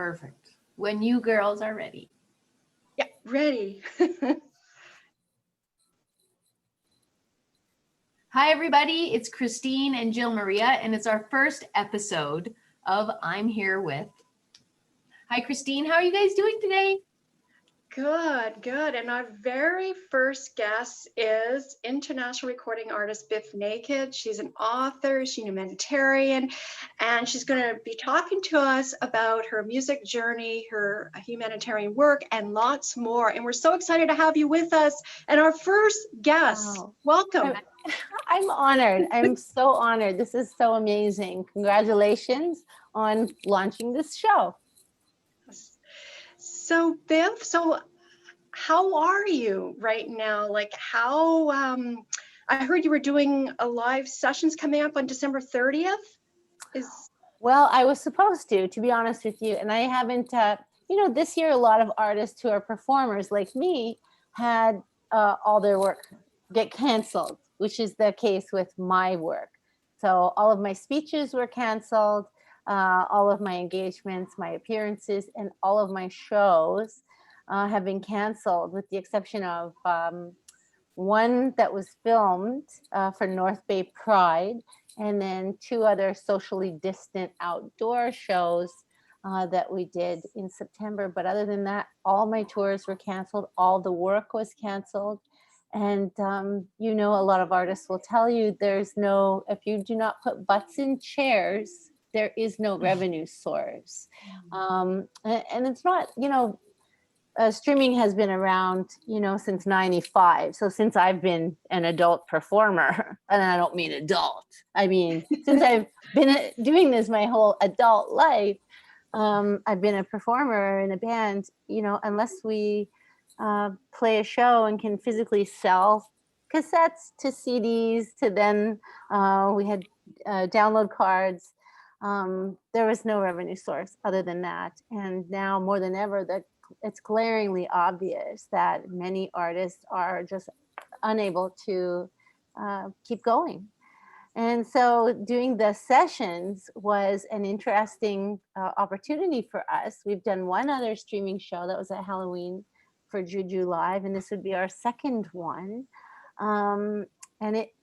Perfect. When you girls are ready. Yeah, ready. Hi, everybody. It's Christine and Jill Maria, and it's our first episode of I'm Here With. Hi, Christine. How are you guys doing today? Good, good. And our very first guest is international recording artist Bif Naked. She's an author, she's a humanitarian, and she's going to be talking to us about her music journey, her humanitarian work, and lots more. And we're so excited to have you with us. And our first guest, welcome. I'm honored. I'm so honored. This is so amazing. Congratulations on launching this show. So Biff, how are you right now? Like I heard you were doing a live sessions coming up on December 30th. Well, I was supposed to be honest with you. And I haven't, this year, a lot of artists who are performers like me had all their work get canceled, which is the case with my work. So all of my speeches were canceled. All of my engagements, my appearances, and all of my shows have been canceled, with the exception of one that was filmed for North Bay Pride, and then 2 other socially distant outdoor shows that we did in September. But other than that, all my tours were canceled. All the work was canceled. And, a lot of artists will tell you if you do not put butts in chairs, there is no revenue source. And it's not, streaming has been around, since 95. So since I've been an adult performer, and I don't mean adult, I mean, since I've been doing this my whole adult life, I've been a performer in a band, unless we play a show and can physically sell cassettes to CDs to then we had download cards. There was no revenue source other than that. And now more than ever, that it's glaringly obvious that many artists are just unable to keep going. And so doing the sessions was an interesting opportunity for us. We've done one other streaming show that was at Halloween for Juju Live, and this would be our second one. And it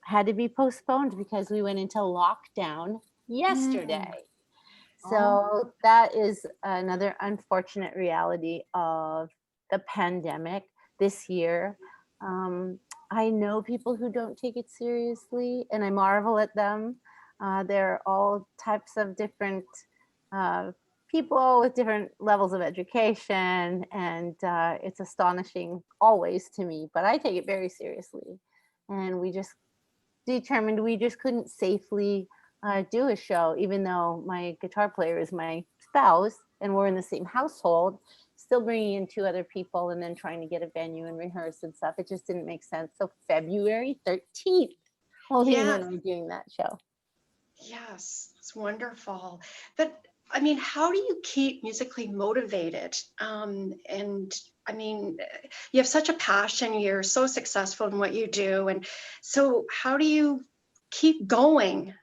had to be postponed because we went into lockdown yesterday. So that is another unfortunate reality of the pandemic this year. I know people who don't take it seriously, and I marvel at them. There are all types of different people with different levels of education, and it's astonishing always to me, but I take it very seriously. And we just determined we just couldn't safely do a show, even though my guitar player is my spouse and we're in the same household, still bringing in 2 other people and then trying to get a venue and rehearse and stuff. It just didn't make sense. So February 13th, when we're doing that show. Yes, it's wonderful. But I mean, how do you keep musically motivated? And I mean, you have such a passion, you're so successful in what you do. And so how do you keep going?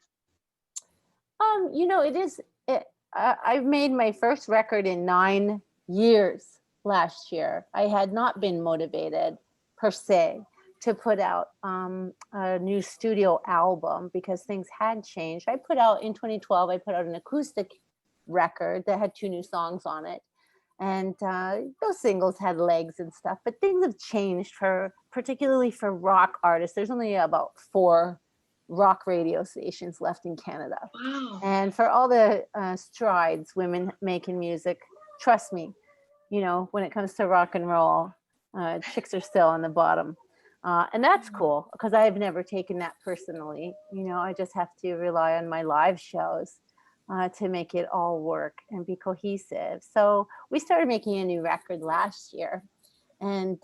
I've made my first record in 9 years last year. I had not been motivated per se to put out a new studio album because things had changed. In 2012, I put out an acoustic record that had 2 new songs on it. And those singles had legs and stuff, but things have changed particularly for rock artists. There's only about 4 rock radio stations left in Canada. Wow. And for all the strides women make in music, trust me, when it comes to rock and roll, chicks are still on the bottom. And that's cool because I've never taken that personally. I just have to rely on my live shows to make it all work and be cohesive. So we started making a new record last year, and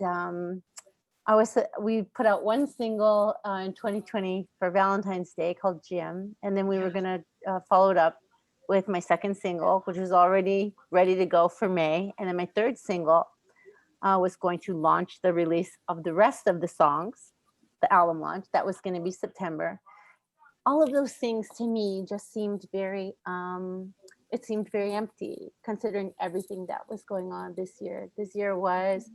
we put out 1 single in 2020 for Valentine's Day called Jim, and then we were going to follow it up with my second single, which was already ready to go for May, and then my third single was going to launch the release of the rest of the songs, the album launch. That was going to be September. All of those things to me just seemed very it seemed very empty considering everything that was going on this year. This year was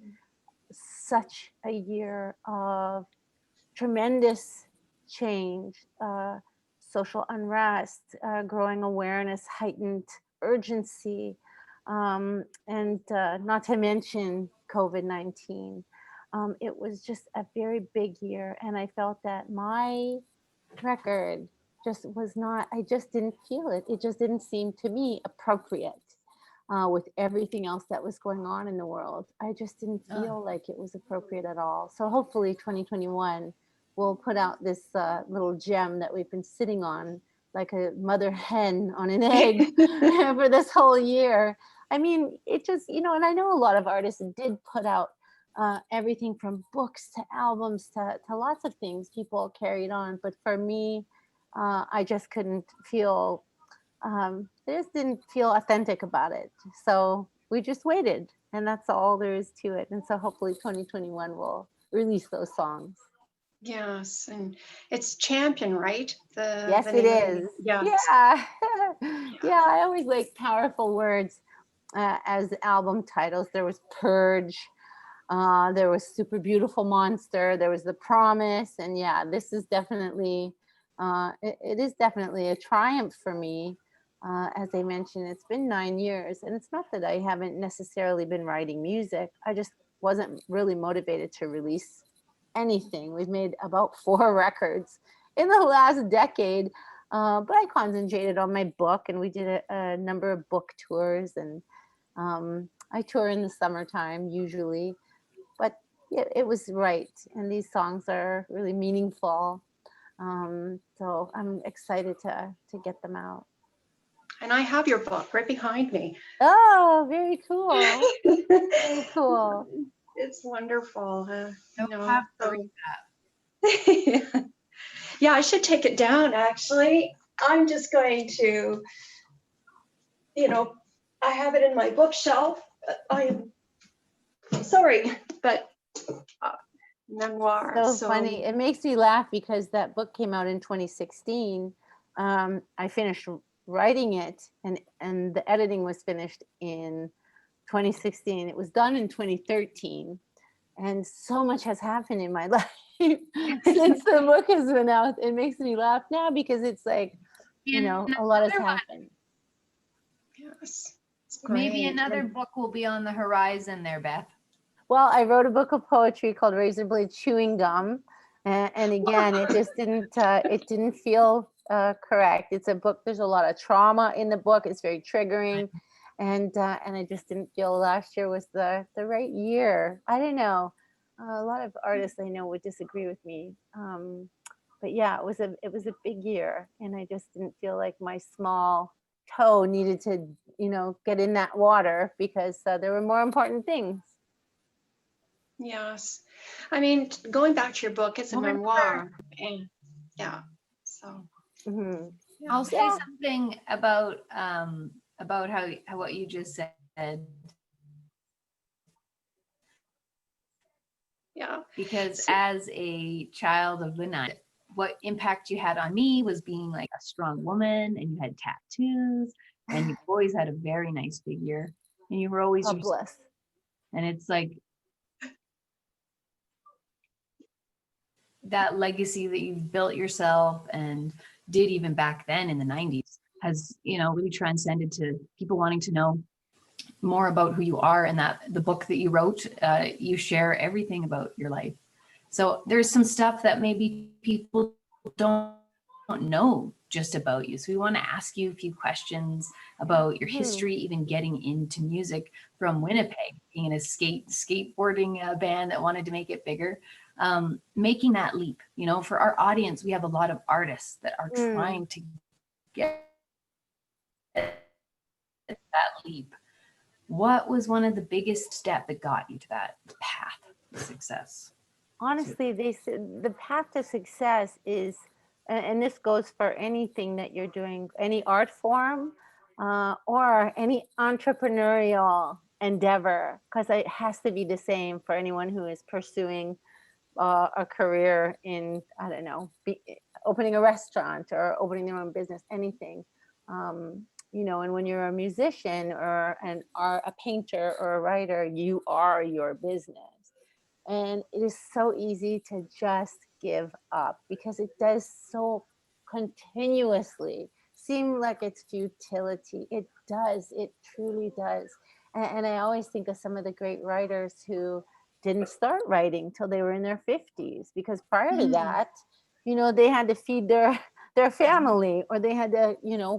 such a year of tremendous change, social unrest, growing awareness, heightened urgency, and not to mention COVID-19. It was just a very big year, and I felt that my record just was not, I just didn't feel it. It just didn't seem to me appropriate with everything else that was going on in the world. I just didn't feel like it was appropriate at all. So hopefully 2021 will put out this little gem that we've been sitting on like a mother hen on an egg for this whole year. I mean, it just, you know, and I know a lot of artists did put out everything from books to albums to lots of things people carried on. But for me, I just couldn't feel, I just didn't feel authentic about it. So we just waited, and that's all there is to it. And so hopefully 2021 will release those songs. Yes, and it's Champion, right? Yes, The it name. is. Yes. Yeah. Yeah, I always like powerful words as album titles. There was Purge, there was Super Beautiful Monster, there was The Promise, and yeah, this is definitely, it is definitely a triumph for me. As I mentioned, it's been 9 years, and it's not that I haven't necessarily been writing music. I just wasn't really motivated to release anything. We've made about 4 records in the last decade, but I concentrated on my book, and we did a number of book tours, and I tour in the summertime usually, but it was right. And these songs are really meaningful. So I'm excited to get them out. And I have your book right behind me. Oh, very cool. Very cool. It's wonderful. Have to read that. Yeah, I should take it down actually. I'm just going to, I have it in my bookshelf. I'm sorry, but Memoir. So funny. It makes me laugh because that book came out in 2016. I finished writing it, and the editing was finished in 2016. It was done in 2013. And so much has happened in my life since the book has been out. It makes me laugh now because it's like, a lot has happened. Yes. Maybe another book will be on the horizon there, Beth. Well, I wrote a book of poetry called Razorblade Chewing Gum. And again, it just didn't feel correct. It's a book, there's a lot of trauma in the book. It's very triggering. And I just didn't feel last year was the right year. I don't know. A lot of artists I know would disagree with me. But yeah, it was a big year, and I just didn't feel like my small toe needed to, get in that water because there were more important things. Yes. I mean, going back to your book, it's a memoir. And yeah. So Mm-hmm. I'll say something about how what you just said. Yeah. Because as a child of the 90s, what impact you had on me was being like a strong woman, and you had tattoos, and you've always had a very nice figure, and you were always bless. And it's like that legacy that you've built yourself and did even back then in the 90s has, really transcended to people wanting to know more about who you are. And that the book that you wrote, you share everything about your life. So there's some stuff that maybe people don't know just about you. So we want to ask you a few questions about your history, even getting into music from Winnipeg, being in a skateboarding band that wanted to make it bigger. Making that leap, for our audience, we have a lot of artists that are trying to get that leap. What was one of the biggest steps that got you to that path of success? Honestly, they said the path to success is, and this goes for anything that you're doing, any art form or any entrepreneurial endeavor, because it has to be the same for anyone who is pursuing a career in, opening a restaurant or opening their own business, anything. And when you're a musician or a painter or a writer, you are your business. And it is so easy to just give up because it does so continuously seem like it's futility. It does, it truly does. And I always think of some of the great writers who didn't start writing till they were in their 50s, because prior to that, they had to feed their family, or they had to,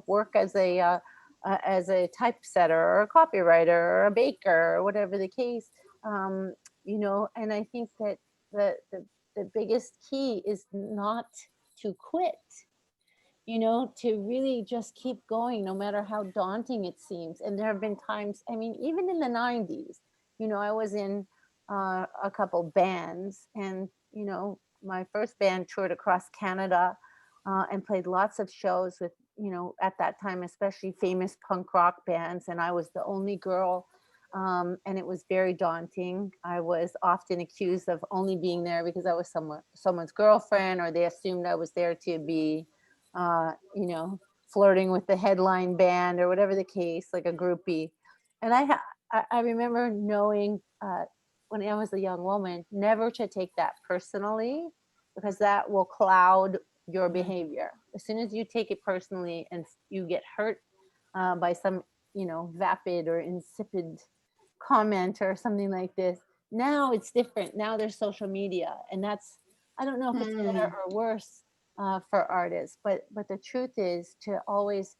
work as a typesetter or a copywriter or a baker or whatever the case. And I think that the biggest key is not to quit, to really just keep going no matter how daunting it seems. And there have been times, I mean, even in the 90s, I was in a couple bands, and my first band toured across Canada and played lots of shows with, at that time, especially famous punk rock bands. And I was the only girl. And it was very daunting. I was often accused of only being there because I was someone's girlfriend, or they assumed I was there to be, flirting with the headline band or whatever the case, like a groupie. And I remember knowing when I was a young woman, never to take that personally, because that will cloud your behavior. As soon as you take it personally and you get hurt by some, vapid or insipid comment or something like this, now it's different. Now there's social media, and I don't know if it's better or worse for artists, but the truth is to always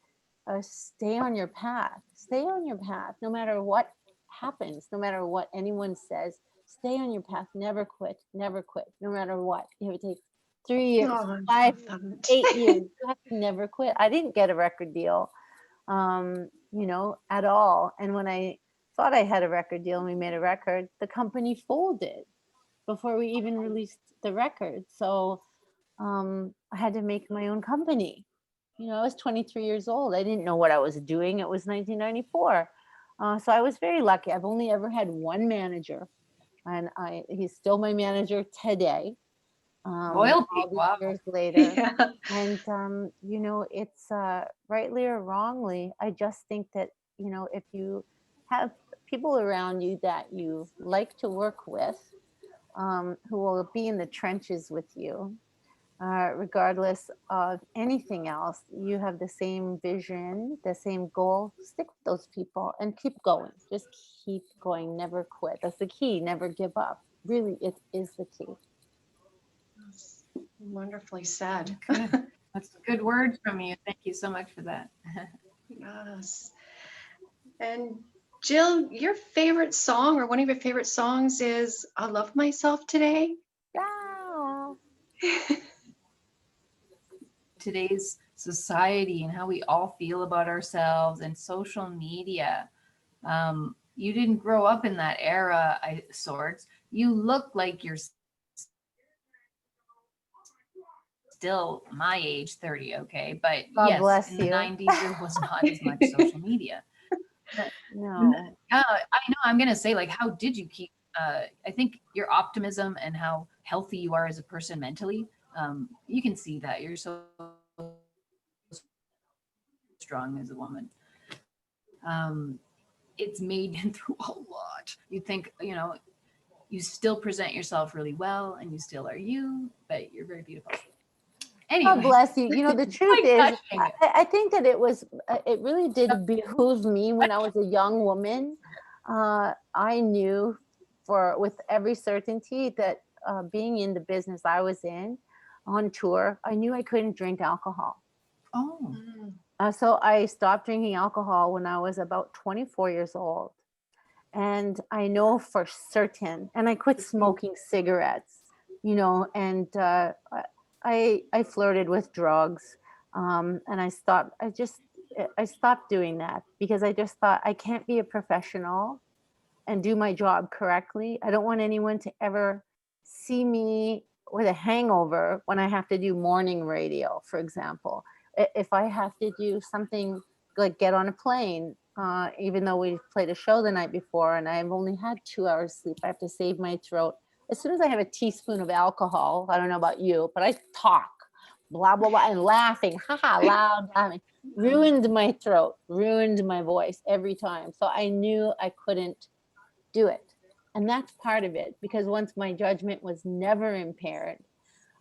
stay on your path. Stay on your path, no matter what happens, no matter what anyone says. Stay on your path. Never quit. Never quit. No matter what. If it takes 3 years, 5, 8 years, you have to never quit. I didn't get a record deal, at all. And when I thought I had a record deal and we made a record, the company folded before we even released the record. So I had to make my own company. I was 23 years old. I didn't know what I was doing. It was 1994. So I was very lucky. I've only ever had one manager, and he's still my manager today. Loyalty. All these Wow. years later. Yeah. And, it's rightly or wrongly, I just think that, if you have people around you that you like to work with, who will be in the trenches with you, regardless of anything else, you have the same vision, the same goal, stick with those people and keep going. Just keep going, never quit. That's the key, never give up. Really, it is the key. Wonderfully said. Okay. That's good words from you. Thank you so much for that. Yes. And Jill, your favorite song, or one of your favorite songs, is "I Love Myself Today." Wow. Today's society and how we all feel about ourselves and social media. You didn't grow up in that era, sorts. You look like you're still my age, 30, okay? But God yes, bless in the you. 90s, there was not as much social media. No. I know, I'm going to say, like, how did you keep, I think your optimism and how healthy you are as a person mentally, you can see that you're so strong as a woman. It's made through a lot. You think, you still present yourself really well and you still are you, but you're very beautiful. Anyway. God bless you. The truth is, I think that it really did behoove me when I was a young woman. I knew with every certainty that being in the business I was in on tour, I knew I couldn't drink alcohol. Oh. So I stopped drinking alcohol when I was about 24 years old. And I know for certain, and I quit smoking cigarettes, and I flirted with drugs, and I stopped doing that because I just thought I can't be a professional and do my job correctly. I don't want anyone to ever see me with a hangover when I have to do morning radio, for example. If I have to do something like get on a plane, even though we played a show the night before and I've only had 2 hours sleep, I have to save my throat. As soon as I have a teaspoon of alcohol, I don't know about you, but I talk blah, blah, blah, and laughing, haha, loud, laughing, ruined my throat, ruined my voice every time. So I knew I couldn't do it. And that's part of it, because once my judgment was never impaired,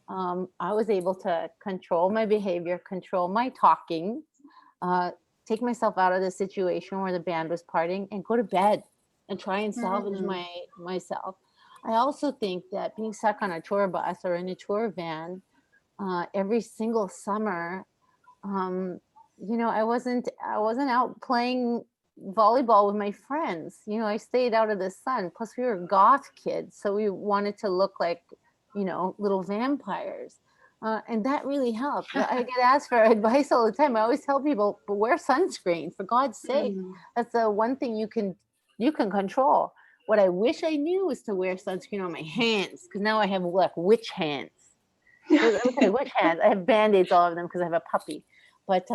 I was able to control my behavior, control my talking, take myself out of the situation where the band was partying and go to bed and try and salvage myself. I also think that being stuck on a tour bus or in a tour van every single summer, I wasn't out playing volleyball with my friends. I stayed out of the sun. Plus, we were goth kids, so we wanted to look like, little vampires. And that really helped. I get asked for advice all the time. I always tell people, but wear sunscreen, for God's sake. That's the one thing you can control. What I wish I knew was to wear sunscreen on my hands, because now I have like witch hands. Okay, witch hands. I have Band-Aids all over them because I have a puppy. But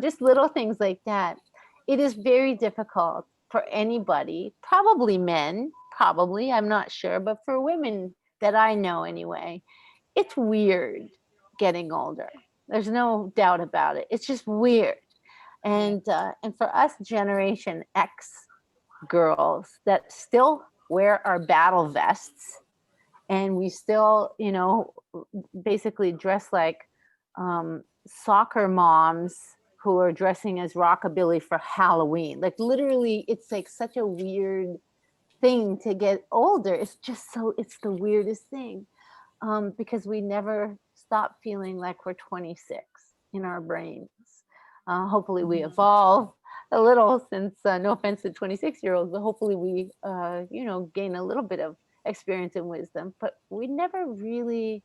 just little things like that. It is very difficult for anybody, probably men, I'm not sure, but for women that I know anyway, it's weird getting older. There's no doubt about it. It's just weird. And for us Generation X girls that still wear our battle vests, and we still, basically dress like soccer moms who are dressing as rockabilly for Halloween. Like literally, it's like such a weird thing to get older. It's the weirdest thing. Because we never stop feeling like we're 26 in our brains. Hopefully we evolve a little since, no offense to 26-year-olds, but hopefully we, gain a little bit of experience and wisdom, but we never really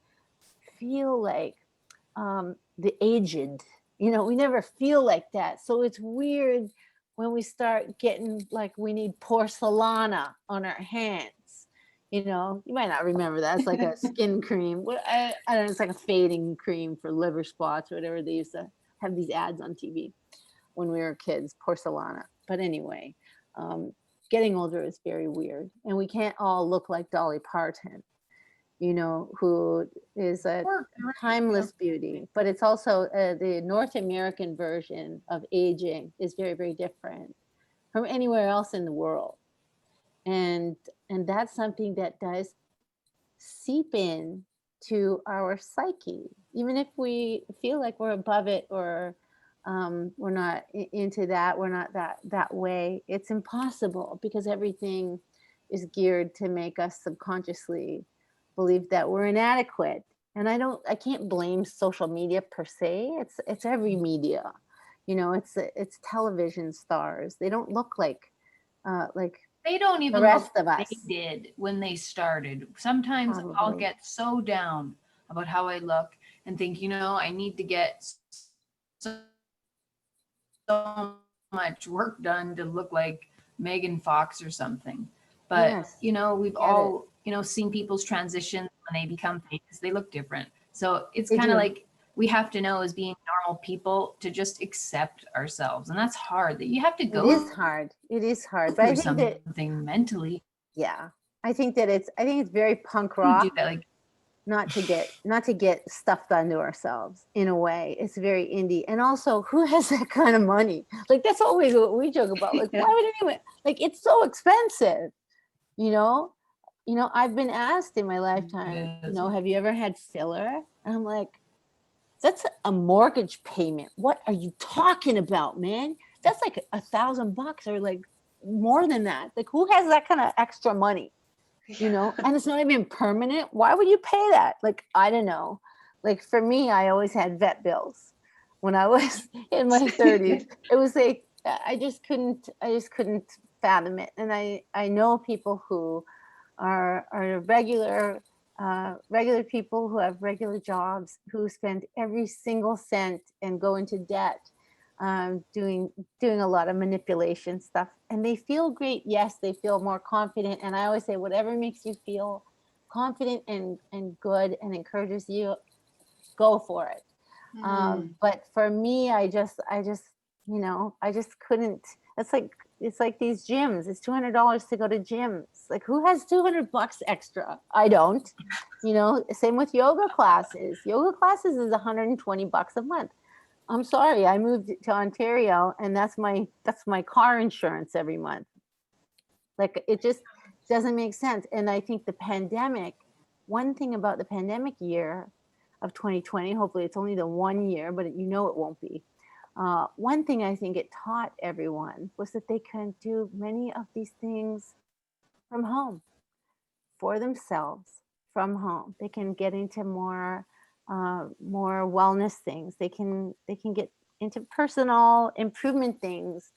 feel like the aged, we never feel like that. So it's weird when we start getting like we need porcelana on our hands. You might not remember that. It's like a skin cream. I don't know, it's like a fading cream for liver spots or whatever. They used to have these ads on TV when we were kids, porcelana. But anyway, getting older is very weird. And we can't all look like Dolly Parton, who is a timeless beauty. But it's also the North American version of aging is very, very different from anywhere else in the world. And that's something that does seep in to our psyche, even if we feel like we're above it or we're not into that, we're not that way. It's impossible, because everything is geared to make us subconsciously believe that we're inadequate. And I can't blame social media per se. It's every media, it's television stars. They don't look like they don't even the rest look of us. they did when they started. Sometimes Probably. I'll get so down about how I look and think, I need to get so much work done to look like Megan Fox or something. But Yes, we've all seen people's transitions when they become famous. They look different. So it's They kind of do. like we have to know, as being normal people, to just accept ourselves, and that's hard. That you have to go. It is hard. It is hard. But I through think something mentally. yeah, I think it's very punk You rock do that, like not to get stuff done to ourselves. In a way, it's very indie. And also, who has that kind of money? Like, that's always what we joke about. Like, why would anyone? Like, it's so expensive. I've been asked in my lifetime, have you ever had filler? And I'm like, that's a mortgage payment. What are you talking about, man? That's like $1,000 or like more than that. Like, who has that kind of extra money? And it's not even permanent. Why would you pay that? Like, I don't know. Like, for me, I always had vet bills when I was in my 30s. It was like, I just couldn't fathom it. And I know people who are regular people who have regular jobs, who spend every single cent and go into debt, doing a lot of manipulation stuff, and they feel great. Yes, they feel more confident. And I always say, whatever makes you feel confident and good and encourages you, go for it. But for me, I just couldn't. It's like it's like these gyms. It's $200 to go to gyms. Like, who has $200 extra? I don't. You know, same with yoga classes. Yoga classes is $120 a month. I'm sorry, I moved to Ontario, and that's my car insurance every month. Like, it just doesn't make sense. And I think the pandemic, one thing about the pandemic year of 2020, hopefully it's only the 1 year, but you know it won't be. One thing I think it taught everyone was that they can do many of these things from home, for themselves, from home. They can get into more wellness things. They can get into personal improvement things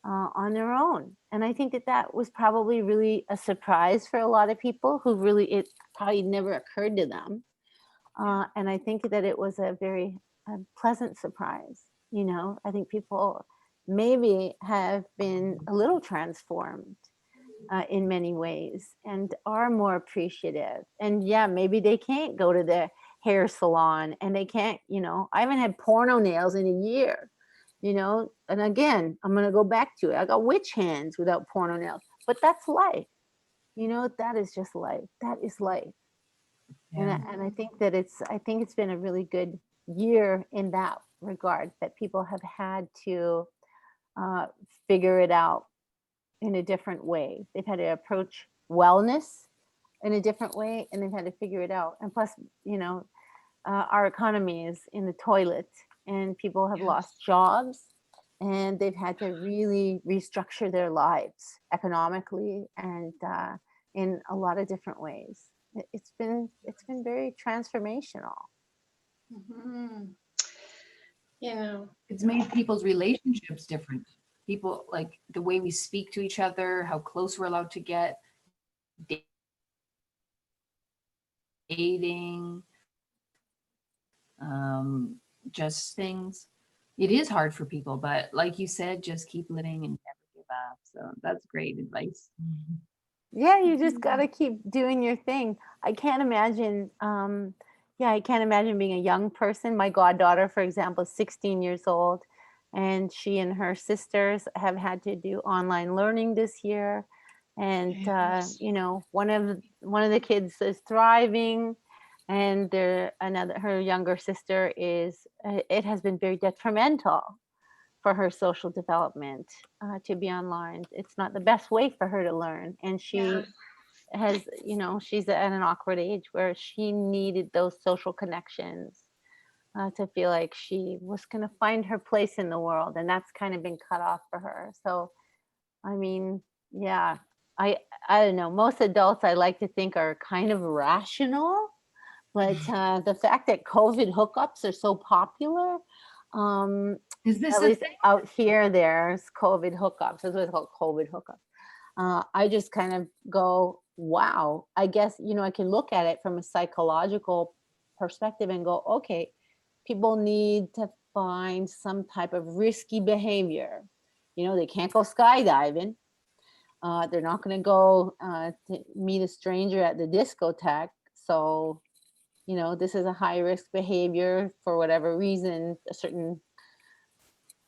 on their own. And I think that was probably really a surprise for a lot of people who really, it probably never occurred to them. And I think that it was a very pleasant surprise. You know, I think people maybe have been a little transformed in many ways and are more appreciative. And yeah, maybe they can't go to the hair salon, and they can't, you know, I haven't had porno nails in a year, you know, and again, I'm going to go back to it. I got witch hands without porno nails, but that's life. You know, that is just life. That is life. Yeah. And I think that I think it's been a really good year in that regard, that people have had to figure it out in a different way. They've had to approach wellness in a different way, and they've had to figure it out. And plus, you know, our economy is in the toilet, and people have lost jobs, and they've had to really restructure their lives economically and in a lot of different ways. It's been very transformational. Mhm. You know, It's made people's relationships different. People, like the way we speak to each other, how close we're allowed to get, dating, just things. It is hard for people, but like you said, just keep living and never give up. So that's great advice. Yeah, you just got to keep doing your thing. I can't imagine I can't imagine being a young person. My goddaughter, for example, is 16 years old, and she and her sisters have had to do online learning this year. And Yes. you know, one of the kids is thriving, and her younger sister is it has been very detrimental for her social development to be online. It's not the best way for her to learn, and she has, you know, she's at an awkward age where she needed those social connections to feel like she was going to find her place in the world, and that's kind of been cut off for her. So I mean, yeah, I don't know, most adults I like to think are kind of rational, but the fact that COVID hookups are so popular, Is this at a least thing? out here, there's COVID hookups. That's what it's called, COVID hookups. I just kind of go, wow, I guess, you know, I can look at it from a psychological perspective and go, okay, people need to find some type of risky behavior. You know, they can't go skydiving. They're not going to go to meet a stranger at the discotheque. So, you know, this is a high risk behavior for whatever reason. A certain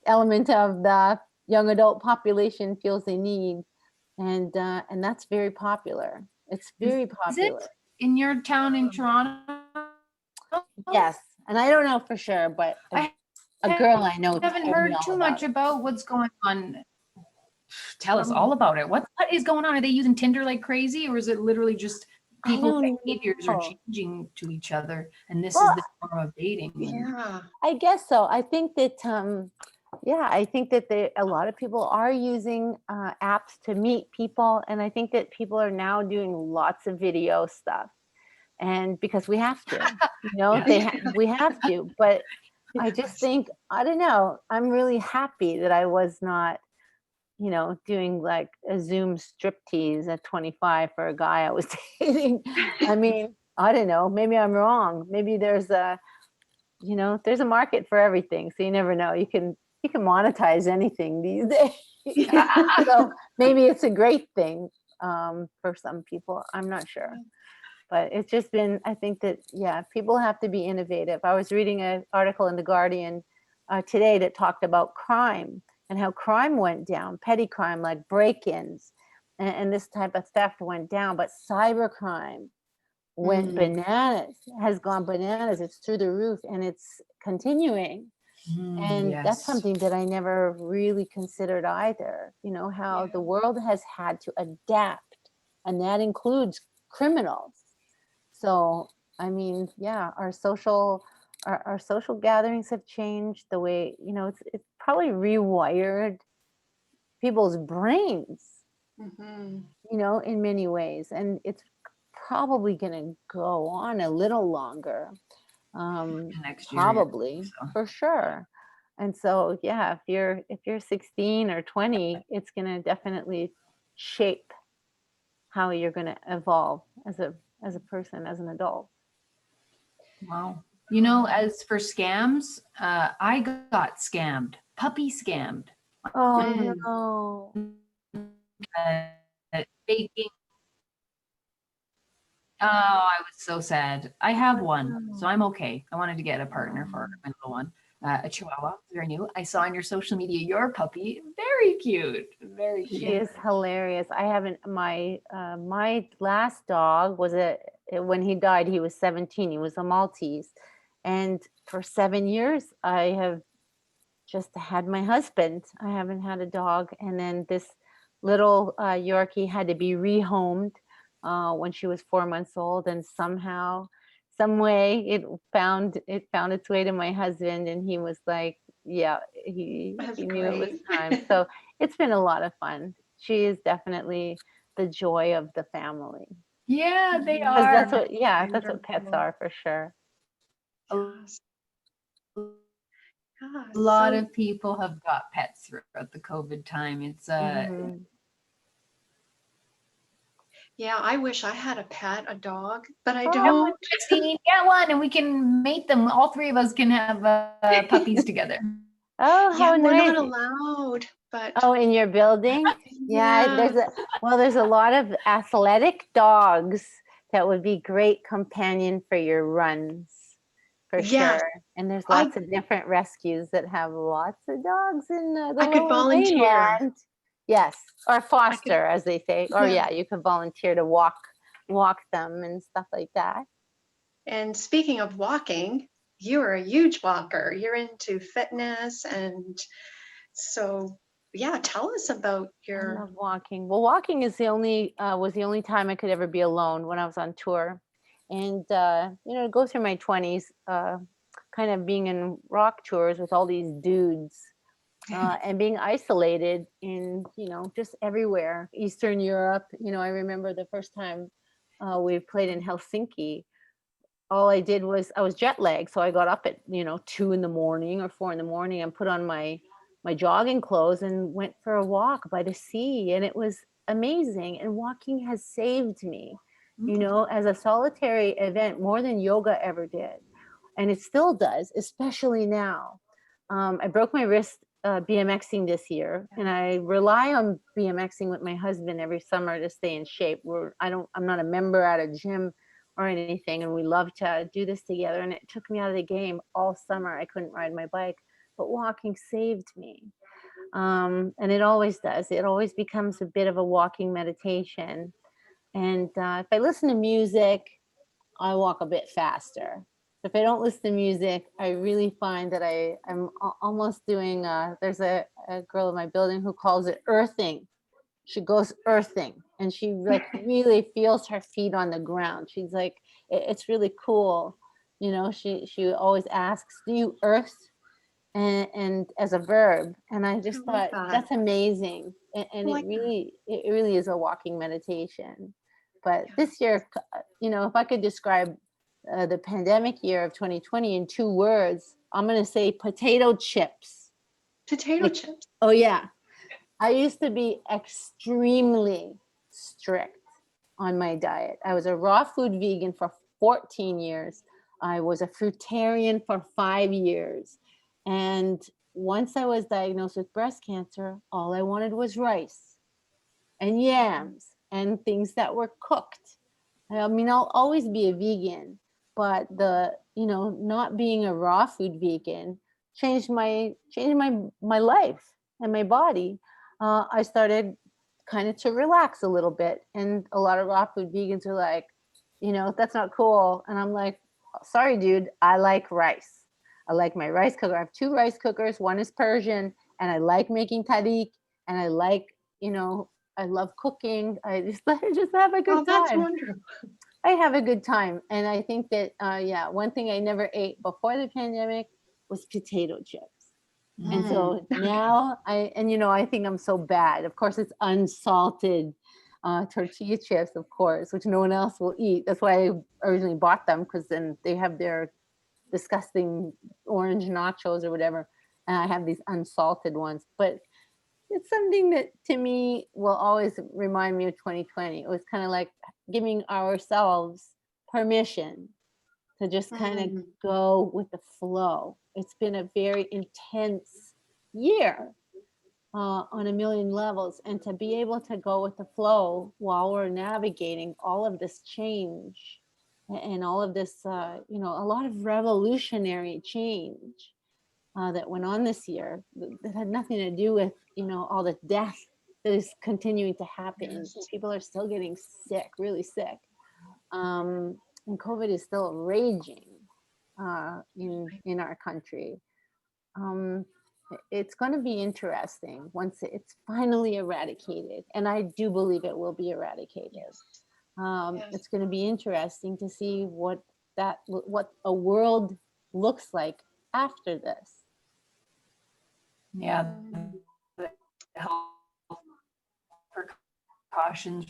element of the young adult population feels they need, and that's very popular. It's very Is popular. it in your town in Toronto? Yes, and I don't know for sure, but I a girl I know haven't told me heard all too about much it. about what's going on. Tell us all about it. What is going on? Are they using Tinder like crazy, or is it literally just I people's don't behaviors are know. changing to each other, and this is Well, the form of dating? yeah. I guess so. I think that I think that a lot of people are using apps to meet people, and I think that people are now doing lots of video stuff, and because we have to, you know, Yeah. we have to. But I just think, I don't know, I'm really happy that I was not, you know, doing like a Zoom striptease at 25 for a guy I was dating. I mean, I don't know, maybe I'm wrong. Maybe there's a, you know, there's a market for everything. So you never know. You can monetize anything these days. So maybe it's a great thing for some people. I'm not sure. But it's just been, I think that, yeah, people have to be innovative. I was reading an article in The Guardian today that talked about crime and how crime went down, petty crime like break-ins and this type of theft went down, but cybercrime went bananas, has gone bananas. It's through the roof and it's continuing. And that's Yes. something that I never really considered either, you know, how the world has had to adapt, and that includes criminals. So, I mean, yeah, our social gatherings have changed the way, you know, it's probably rewired people's brains, you know, in many ways. And it's probably going to go on a little longer. Next year, Probably, so. for sure. And so, yeah, if you're 16 or 20, it's going to definitely shape how you're going to evolve as a person, as an adult. Wow. You know, as for scams, I got scammed, puppy scammed. Oh Baking. Oh, I was so sad. I have one, so I'm okay. I wanted to get a partner for my little one, a Chihuahua, very new. I saw on your social media your puppy, very cute, very She cute. is hilarious. I haven't my last dog was when he died, he was 17. He was a Maltese. And for 7 years I have just had my husband. I haven't had a dog. And then this little Yorkie had to be rehomed when she was 4 months old, and somehow, some way, it found its way to my husband, and he was like, yeah, he knew it was time. So it's been a lot of fun. She is definitely the joy of the family. Yeah, they 'Cause are. that's what pets are, for sure. A lot of people have got pets throughout the COVID time. It's Yeah, I wish I had a pet, a dog, but I Oh. don't. Christine, get one and we can mate them. All three of us can have puppies together. Oh, Yeah, how we're nice. not allowed, but Oh, in your building? Yeah, there's a lot of athletic dogs that would be great companion for your runs, for yes, sure. And there's lots of different rescues that have lots of dogs in the I could lower volunteer. mainland. Yes, or foster, as they say. Or Yeah. you could volunteer to walk them and stuff like that. And speaking of walking, you are a huge walker. You're into fitness, and so yeah, tell us about I your. love walking. Well, walking is was the only time I could ever be alone when I was on tour, and you know, go through my 20s, kind of being in rock tours with all these dudes, and being isolated in, you know, just everywhere, Eastern Europe. You know, I remember the first time we played in Helsinki. All I did was, I was jet lagged, so I got up at, you know, 2 in the morning or 4 in the morning and put on my jogging clothes and went for a walk by the sea, and it was amazing. And walking has saved me, you know, as a solitary event, more than yoga ever did, and it still does, especially now. I broke my wrist BMXing this year, and I rely on BMXing with my husband every summer to stay in shape. I'm not a member at a gym or anything, and we love to do this together. And it took me out of the game all summer. I couldn't ride my bike, but walking saved me. And it always does. It always becomes a bit of a walking meditation. And if I listen to music, I walk a bit faster. If I don't listen to music, I really find that I'm almost doing, there's a girl in my building who calls it earthing. She goes earthing, and she like really feels her feet on the ground. She's like, it's really cool. You know, she always asks, do you earth? And as a verb. And I just thought, that's amazing. And it really is a walking meditation. But this year, you know, if I could describe the pandemic year of 2020 in 2 words, I'm going to say potato chips. Potato chips. Oh, yeah. I used to be extremely strict on my diet. I was a raw food vegan for 14 years. I was a fruitarian for 5 years. And once I was diagnosed with breast cancer, all I wanted was rice and yams and things that were cooked. I mean, I'll always be a vegan, but you know, not being a raw food vegan changed my life. and my body, I started kind of to relax a little bit. And a lot of raw food vegans are like, that's not cool. And I'm like, sorry, dude, I like rice. I like my rice cooker. I have 2 rice cookers. One is Persian, and I like making tarik, and I like, I love cooking. I just have a good Oh, that's time. wonderful. I have a good time. And I think that, one thing I never ate before the pandemic was potato chips. And so now I think I'm so bad. Of course, it's unsalted tortilla chips, of course, which no one else will eat. That's why I originally bought them, because then they have their disgusting orange nachos or whatever. And I have these unsalted ones. But it's something that to me will always remind me of 2020. It was kind of like giving ourselves permission to just kind of go with the flow. It's been a very intense year on a million levels, and to be able to go with the flow while we're navigating all of this change and all of this, a lot of revolutionary change that went on this year that had nothing to do with, all the death that is continuing to happen. Yes. People are still getting sick, really sick. And COVID is still raging in our country. It's going to be interesting once it's finally eradicated, and I do believe it will be eradicated. Yes. It's going to be interesting to see what a world looks like after this. Yeah, the health precautions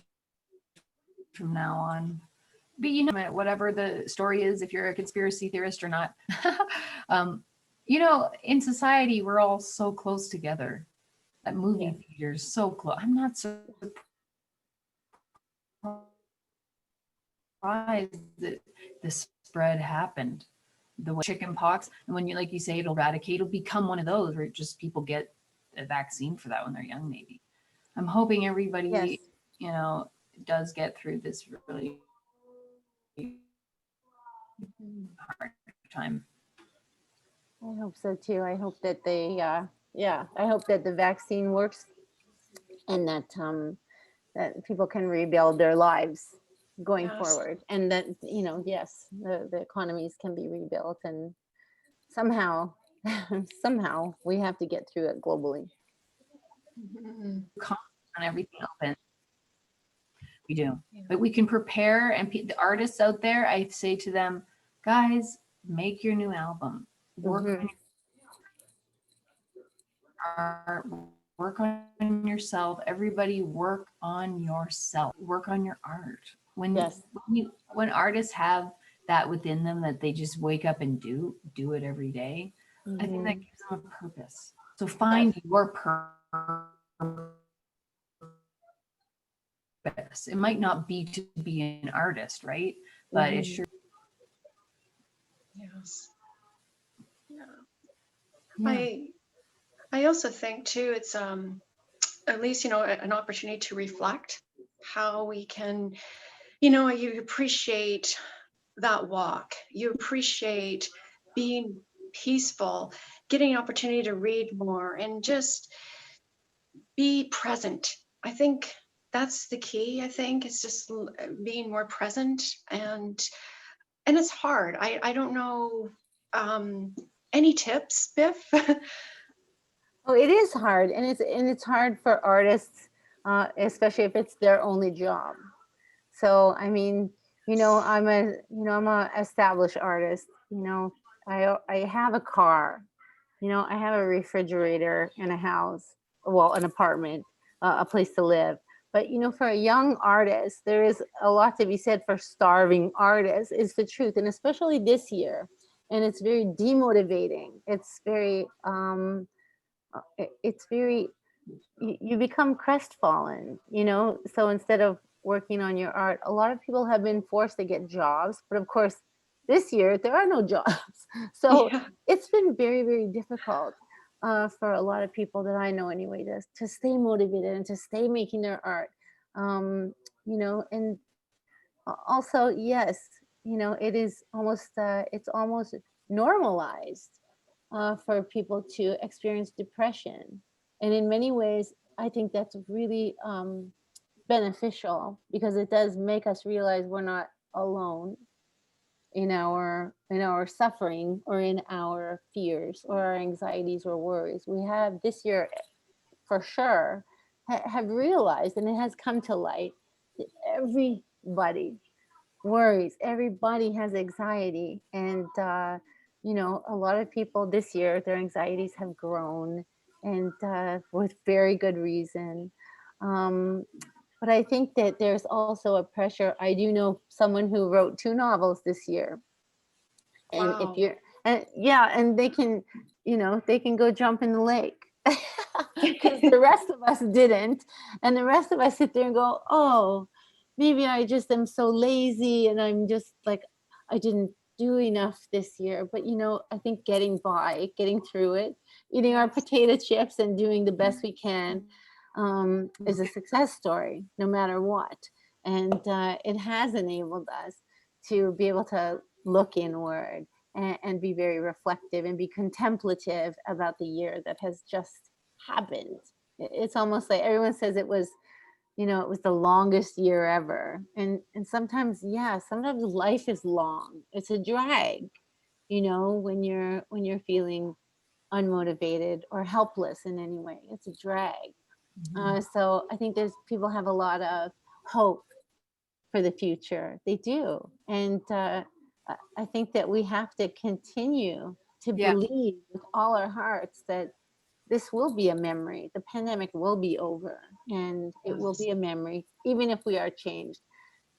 from now on. But whatever the story is, if you're a conspiracy theorist or not, in society, we're all so close together. At movie theaters, so close. I'm not surprised that this spread happened. The chicken pox, and when like you say, it'll eradicate, it'll become one of those where just people get a vaccine for that when they're young, maybe. I'm hoping everybody, does get through this really hard time. I hope so too. I hope that I hope that the vaccine works, and that that people can rebuild their lives going forward, and that the economies can be rebuilt, and somehow we have to get through it globally. On everything open. We do, but we can prepare. And the artists out there, I say to them, guys, make your new album. Work on art, work on yourself. Everybody work on yourself. Work on your art. When artists have that within them, that they just wake up and do it every day, I think that gives them a purpose. So find your purpose. It might not be to be an artist, right? But it sure. Yes. Yeah. I also think too, it's at least an opportunity to reflect how we can, you appreciate that walk, you appreciate being peaceful, getting an opportunity to read more, and just be present. I think that's the key. I think it's just being more present, and it's hard. I don't know. Any tips, Bif? Oh, it is hard, and it's hard for artists, especially if it's their only job. So I mean, I'm a established artist. I have a car. I have a refrigerator and a house, well, an apartment, a place to live. But for a young artist, there is a lot to be said for starving artists. Is the truth, and especially this year, and it's very demotivating. It's very you become crestfallen, so instead of working on your art, a lot of people have been forced to get jobs, but of course this year there are no jobs. So it's been very, very difficult for a lot of people that I know anyway, to stay motivated and to stay making their art. And also, yes, it is almost it's almost normalized for people to experience depression And in many ways, I think that's really beneficial, because it does make us realize we're not alone in our suffering, or in our fears, or our anxieties or worries. We have this year, for sure, have realized, and it has come to light, that everybody worries, everybody has anxiety. And a lot of people this year, their anxieties have grown, and with very good reason. But I think that there's also a pressure. I do know someone who wrote 2 novels this year. And if Wow. you're, and yeah, and they can go jump in the lake, because the rest of us didn't. And the rest of us sit there and go, oh, maybe I just am so lazy, and I'm just like, I didn't do enough this year. But I think getting through it, eating our potato chips and doing the best we can, is a success story, no matter what. And it has enabled us to be able to look inward, and be very reflective, and be contemplative about the year that has just happened. It's almost like everyone says it was the longest year ever. And sometimes, yeah, sometimes life is long. It's a drag, when you're feeling unmotivated or helpless in any way. It's a drag. So I think people have a lot of hope for the future. They do. And I think that we have to continue to Yeah. believe with all our hearts that this will be a memory. The pandemic will be over, and it will be a memory, even if we are changed.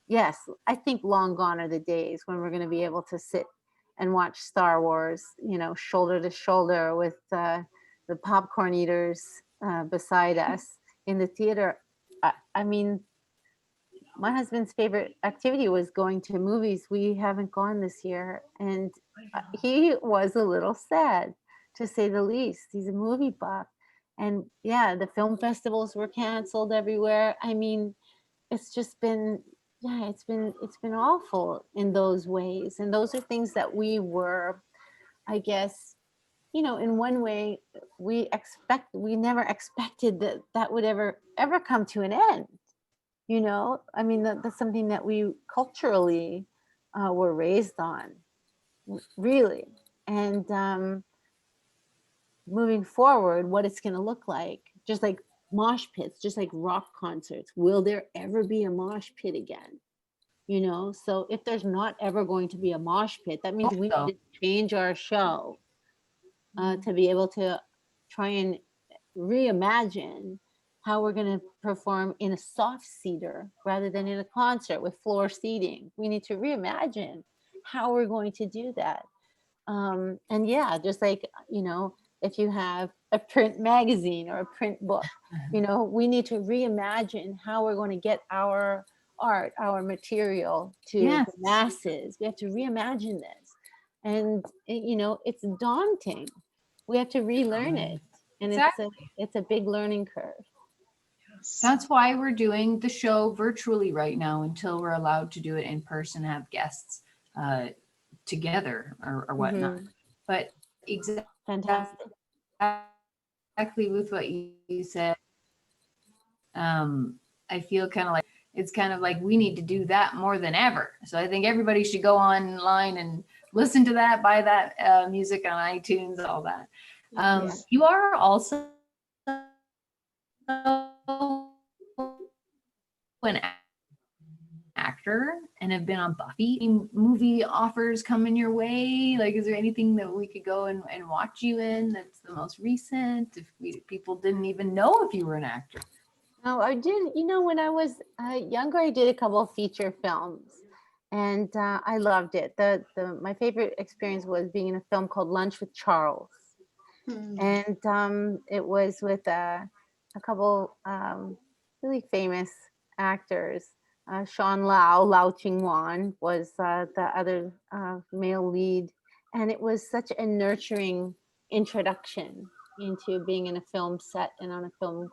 Yes, I think long gone are the days when we're going to be able to sit and watch Star Wars, shoulder to shoulder with the popcorn eaters beside us in the theater. I mean, my husband's favorite activity was going to movies. We haven't gone this year, and he was a little sad, to say the least. He's a movie buff, and yeah, the film festivals were canceled everywhere. I mean, it's just been, yeah, it's been awful in those ways. And those are things that we were, I guess, in one way, we never expected that would ever come to an end. I mean, that's something that we culturally were raised on, really. And moving forward, what it's going to look like, just like mosh pits, just like rock concerts. Will there ever be a mosh pit again? So if there's not ever going to be a mosh pit, that means we need to change our show to be able to try and reimagine how we're going to perform in a soft seater rather than in a concert with floor seating. We need to reimagine how we're going to do that. And yeah, just like, if you have a print magazine or a print book, we need to reimagine how we're going to get our art, our material to Yes. the masses. We have to reimagine this. And, it's daunting. We have to relearn it. And it's a big learning curve. That's why we're doing the show virtually right now until we're allowed to do it in person, have guests together or whatnot. But Fantastic. exactly with what you said, I feel it's kind of like we need to do that more than ever. So I think everybody should go online and listen to that, buy that music on iTunes, all that. You are also an actor and have been on Buffy. Any movie offers coming your way? Like, is there anything that we could go and watch you in that's the most recent, if people didn't even know if you were an actor? Oh, I did. When I was younger, I did a couple of feature films, and I loved it. My favorite experience was being in a film called Lunch with Charles. And it was with a couple really famous actors. Sean Lau Ching-wan was the other male lead. And it was such a nurturing introduction into being in a film set and on a film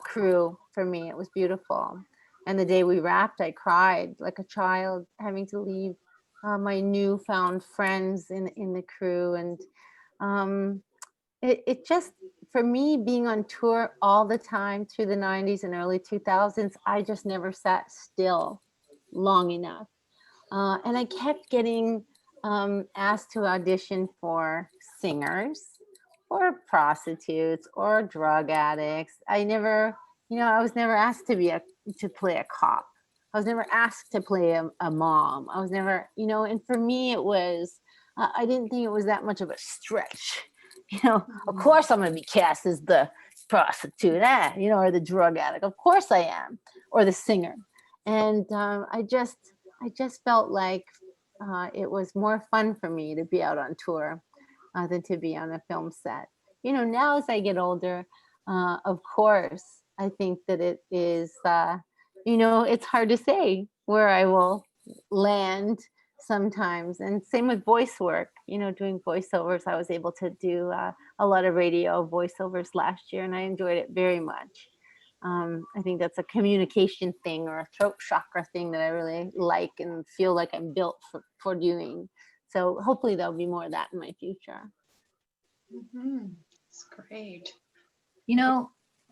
crew for me. It was beautiful. And the day we wrapped, I cried like a child, having to leave my newfound friends in the crew. And it just for me, being on tour all the time through the 90s and early 2000s, I just never sat still long enough. And I kept getting asked to audition for singers or prostitutes or drug addicts. I never, I was never asked to play a cop. I was never asked to play a mom. I was never, and for me it was, I didn't think it was that much of a stretch. Of course I'm going to be cast as the prostitute, or the drug addict. Of course I am, or the singer. And I just felt like it was more fun for me to be out on tour than to be on a film set. Now as I get older, of course, I think that it is, it's hard to say where I will land sometimes. And same with voice work, doing voiceovers. I was able to do a lot of radio voiceovers last year, and I enjoyed it very much. I think that's a communication thing or a throat chakra thing that I really like and feel like I'm built for doing. So hopefully there'll be more of that in my future. That's great.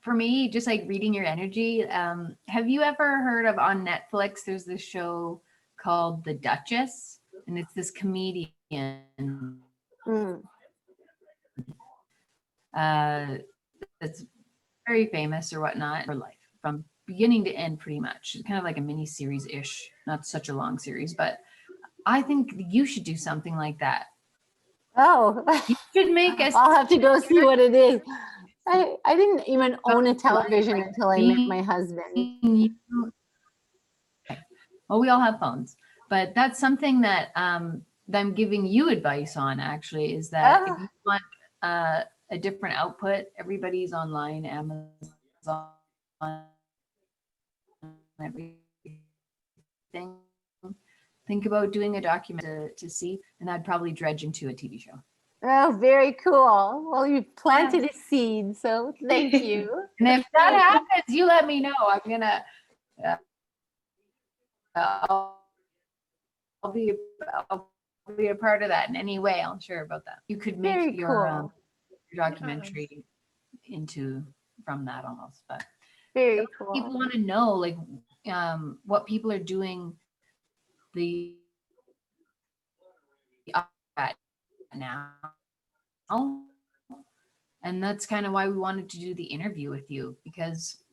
For me, just like reading your energy, have you ever heard of, on Netflix, there's this show called The Duchess, and it's this comedian that's very famous or whatnot, her life from beginning to end, pretty much. It's kind of like a mini series ish, not such a long series, but I think you should do something like that. Oh, you should make us. I'll have to go see what it is. I didn't even own a television until I met my husband. Well, we all have phones, but that's something that I'm giving you advice on, actually, is that if you want a different output, everybody's online, Amazon, everything. Think about doing a document to see, and that'd probably dredge into a TV show. Oh, very cool. Well, you planted a seed, so thank you. And if that happens, you let me know. I'm gonna. I'll be a part of that in any way. I'll share about that. You could make very your cool. documentary into from that almost, but very cool. People want to know, like, what people are doing now, and that's kind of why we wanted to do the interview with you, because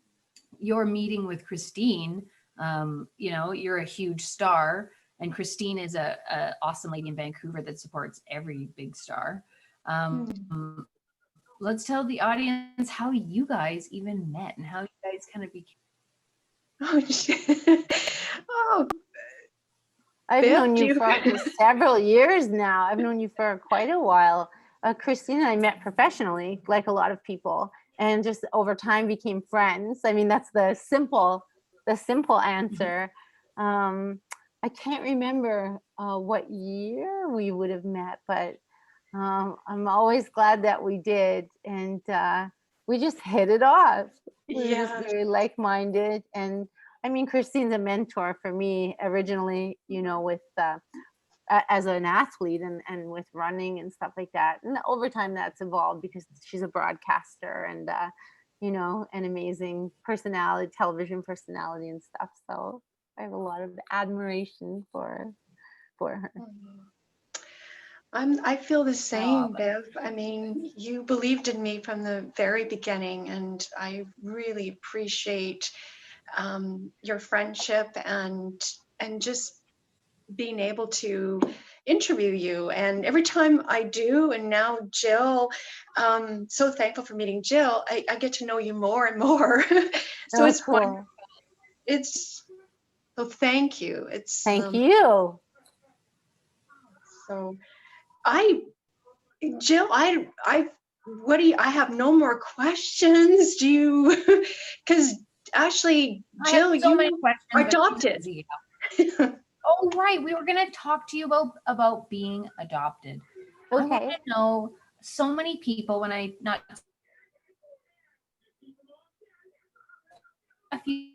your meeting with Christine, you're a huge star, and Christine is a awesome lady in Vancouver that supports every big star. Let's tell the audience how you guys even met and how you guys kind of became. I've known you for several years now. I've known you for quite a while. Christine and I met professionally, like a lot of people, and just over time became friends. I mean, that's the simple answer. I can't remember what year we would have met, but I'm always glad that we did, and we just hit it off. We were just very like-minded, and I mean, Christine's a mentor for me originally, with as an athlete and with running and stuff like that. And over time that's evolved because she's a broadcaster and, an amazing personality, television personality and stuff. So I have a lot of admiration for her. I feel the same, Bif. I mean, you believed in me from the very beginning, and I really appreciate your friendship and just being able to interview you. And every time I do, and now Jill, so thankful for meeting Jill, I get to know you more and more. So it's cool. wonderful. So thank you. Thank you. So Jill, I have no more questions. Do you, because actually, Jill, you are adopted. Oh, right. We were going to talk to you about being adopted. Okay. I want to know, so many people, a few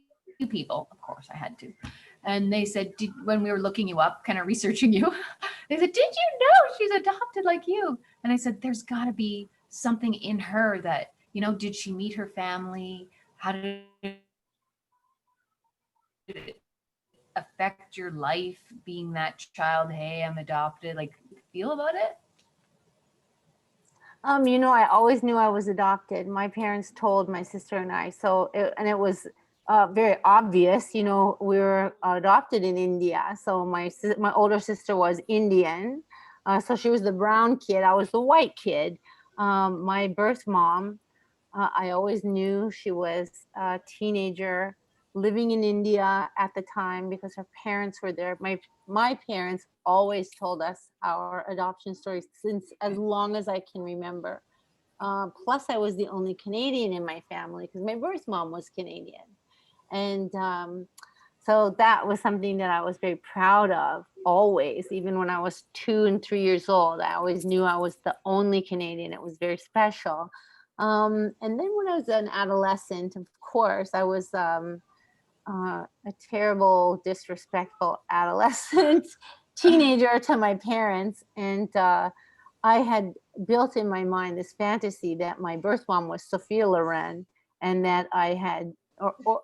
people, of course I had to. And they said, when we were looking you up, kind of researching you, they said, did you know she's adopted like you? And I said, there's got to be something in her that you know, did she meet her family? How did it affect your life being that child? Hey, I'm adopted. Like, feel about it? You know, I always knew I was adopted. My parents told my sister and I, and it was very obvious. You know, we were adopted in India. So my older sister was Indian, so she was the brown kid. I was the white kid. My birth mom, I always knew she was a teenager living in India at the time because her parents were there. My parents always told us our adoption stories since as long as I can remember. Plus, I was the only Canadian in my family because my birth mom was Canadian, and so that was something that I was very proud of always. Even when I was 2 and 3 years old, I always knew I was the only Canadian. It was very special. And then when I was an adolescent, of course, I was a terrible, disrespectful adolescent teenager to my parents. And I had built in my mind this fantasy that my birth mom was Sophia Loren and that I had,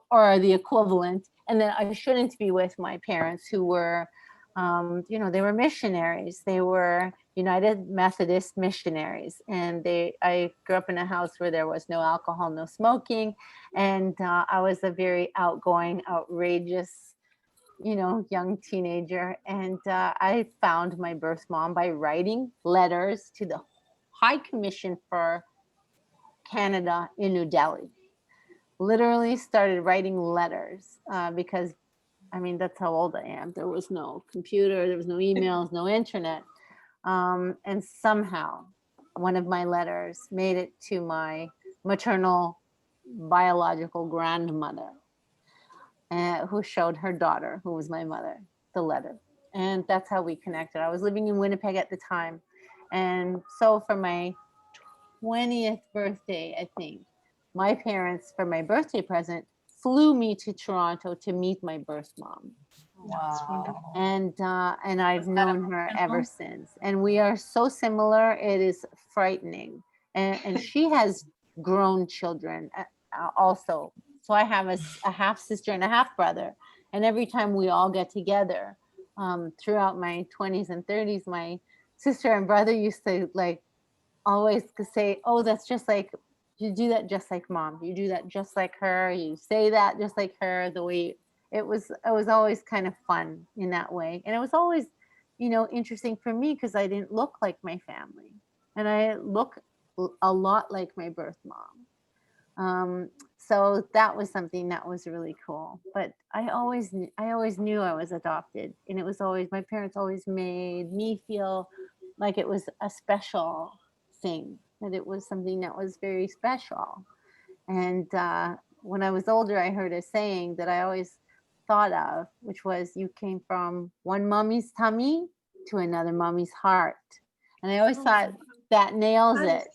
or the equivalent, and that I shouldn't be with my parents who were, you know, they were missionaries. They were United Methodist missionaries. And I grew up in a house where there was no alcohol, no smoking. And I was a very outgoing, outrageous, you know, young teenager. And I found my birth mom by writing letters to the High Commission for Canada in New Delhi. Literally started writing letters because, I mean, that's how old I am. There was no computer, there was no emails, no internet. And somehow one of my letters made it to my maternal biological grandmother, who showed her daughter, who was my mother, the letter. And that's how we connected. I was living in Winnipeg at the time. And so for my 20th birthday, I think, my parents, for my birthday present, flew me to Toronto to meet my birth mom. Wow. And I've Was that known her ever emotional? since. And we are so similar. It is frightening. And she has grown children also. So I have a half sister and a half brother. And every time we all get together, throughout my 20s and 30s, my sister and brother used to like always say, "Oh, that's just like, you do that just like mom. You do that just like her. You say that just like her." The way it was always kind of fun in that way. And it was always, you know, interesting for me because I didn't look like my family. And I look a lot like my birth mom. So that was something that was really cool. But I always knew I was adopted. And it was always, my parents always made me feel like it was a special thing, that it was something that was very special. And when I was older, I heard a saying that I always thought of, which was, you came from one mommy's tummy to another mommy's heart. And I always thought that nails it.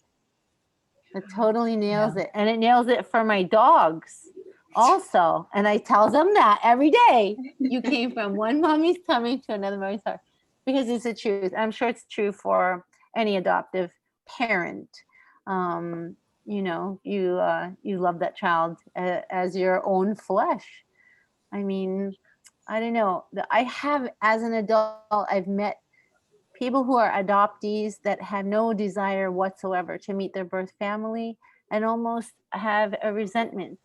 It totally nails it. And it nails it for my dogs also. And I tell them that every day. You came from one mommy's tummy to another mommy's heart. Because it's the truth. I'm sure it's true for any adoptive parent. You know, you love that child as your own flesh. I mean, I don't know. I have, as an adult, I've met people who are adoptees that have no desire whatsoever to meet their birth family and almost have a resentment.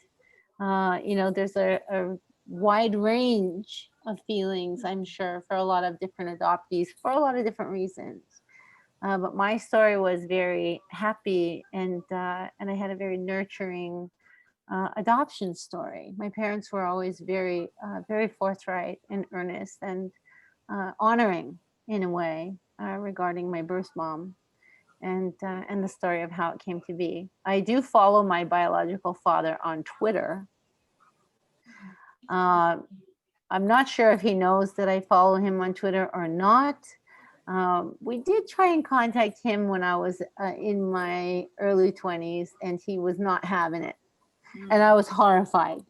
You know, there's a wide range of feelings, I'm sure, for a lot of different adoptees for a lot of different reasons. But my story was very happy, and I had a very nurturing adoption story. My parents were always very, very forthright and earnest and honoring in a way regarding my birth mom and the story of how it came to be. I do follow my biological father on Twitter. I'm not sure if he knows that I follow him on Twitter or not. We did try and contact him when I was in my early 20s, and he was not having it. And I was horrified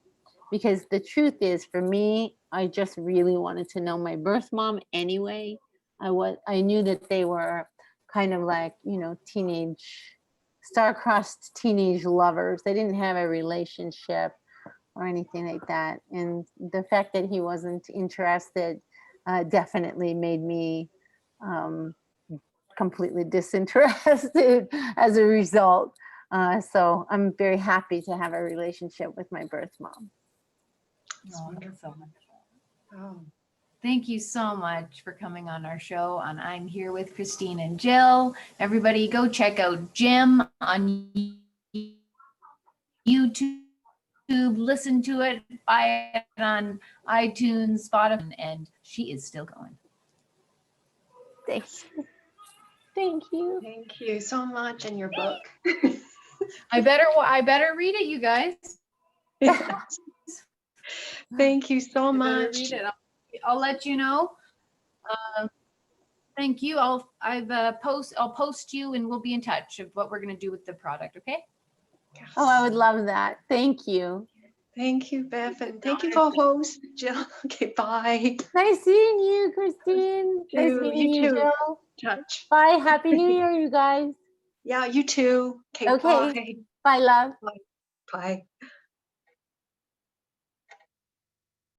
because the truth is, for me, I just really wanted to know my birth mom anyway. I knew that they were kind of like, you know, teenage star-crossed teenage lovers. They didn't have a relationship or anything like that. And the fact that he wasn't interested definitely made me completely disinterested as a result. So I'm very happy to have a relationship with my birth mom. Oh, that's so wonderful. Oh. Thank you so much for coming on our show. And I'm here with Christine and Jill. Everybody go check out Jim on YouTube. Listen to it, buy it on iTunes, Spotify, and she is still going. Thanks. Thank you. Thank you so much. And your book. I better read it, you guys. Thank you so I better much. read it. I'll let you know. Thank you. I'll post you and we'll be in touch of what we're gonna do with the product. Okay. Oh, I would love that. Thank you. Thank you, Beth, and thank you, co-host Jill. Okay, bye. Nice seeing you, Christine. Nice You meeting you, too. Jill. Touch. Bye. Happy New Year, you guys. Yeah, you too. Okay, Okay. bye. Bye, love. Bye.